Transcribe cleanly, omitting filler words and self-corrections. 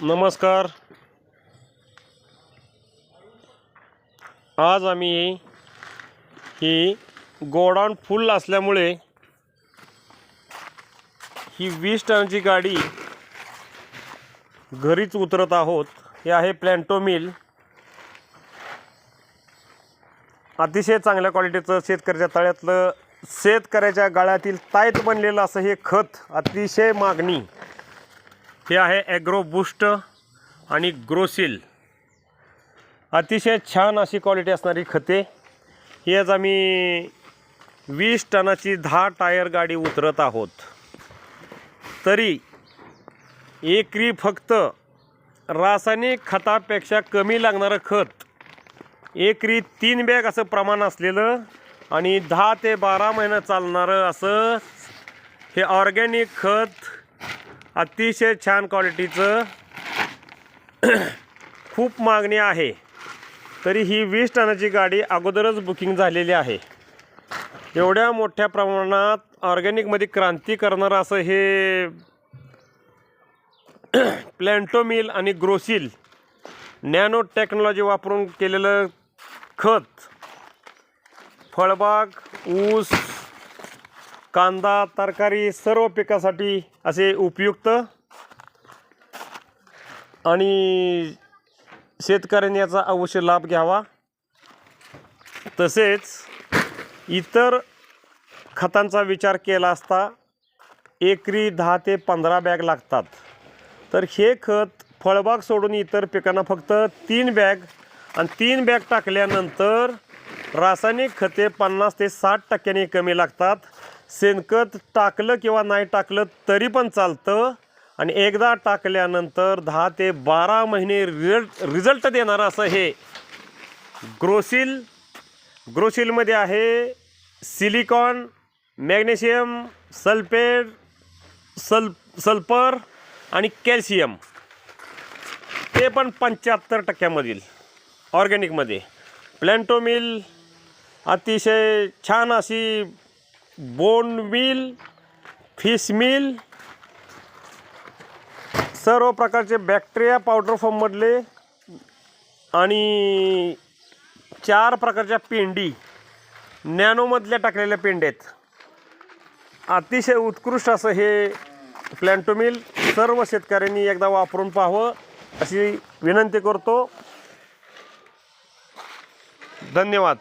नमस्कार. आज आम्ही ही गोडाऊन फुल असल्यामुळे ही 20 टनाची गाडी घरीच उतरत आहोत. हे आहे प्लॅन्टो मिल. अतिशय चांगल्या क्वालिटीचं शेतकऱ्याच्या तळ्यातलं शेतकऱ्याच्या गळ्यातील ताईत बनलेलं असं हे खत अतिशय मागणी. हे आहे ॲग्रो बूस्ट आणि ग्रोसिल. अतिशय छान अशी क्वालिटी असणारी खते. ही आज आम्ही 20 टनाची 10 टायर गाडी उतरत आहोत. तरी एकरी फक्त रासायनिक खतापेक्षा कमी लागणारं खत एकरी 3 बॅग असं प्रमाण असलेलं आणि 10 ते 12 महिने चालणारं असं हे ऑर्गॅनिक खत अतिशय छान क्वालिटीचं खूप मागणी आहे. तरी ही 20 टनाची गाडी अगोदरच बुकिंग झालेली आहे. एवढ्या मोठ्या प्रमाणात ऑर्गॅनिकमध्ये क्रांती करणारं असं हे प्लॅन्टो मिल आणि ग्रोसिल नॅनो टेक्नॉलॉजी वापरून केलेलं खत फळबाग, ऊस, कांदा, तरकारी सर्व पिकासाठी असे उपयुक्त आणि शेतकऱ्यांनी याचा अवश्य लाभ घ्यावा. तसेच इतर खतांचा विचार केला असता एकरी 10 ते 15 बॅग लागतात. तर हे खत फळबाग सोडून इतर पिकांना फक्त 3 बॅग आणि 3 बॅग टाकल्यानंतर रासायनिक खते 50 ते 60% कमी लागतात. शेणखत टाकलं किंवा नाही टाकलं तरी पण चालतं आणि एकदा टाकल्यानंतर 10 ते 12 महिने रिझल्ट देणारं असं हे ग्रोसिलमध्ये आहे सिलिकॉन, मॅग्नेशियम, सल्फेट, सल्फर आणि कॅल्शियम. ते पण 75% ऑर्गॅनिकमध्ये. प्लॅन्टो मिल अतिशय छान अशी बोन मिल, फिश मिल, सर्व प्रकारचे बॅक्टेरिया पावडर फॉर्ममधले आणि 4 प्रकारच्या पेंडी नॅनोमधल्या टाकलेल्या पेंड्या आहेत. अतिशय उत्कृष्ट असं हे प्लॅन्टो मिल सर्व शेतकऱ्यांनी एकदा वापरून पाहावं अशी विनंती करतो. धन्यवाद.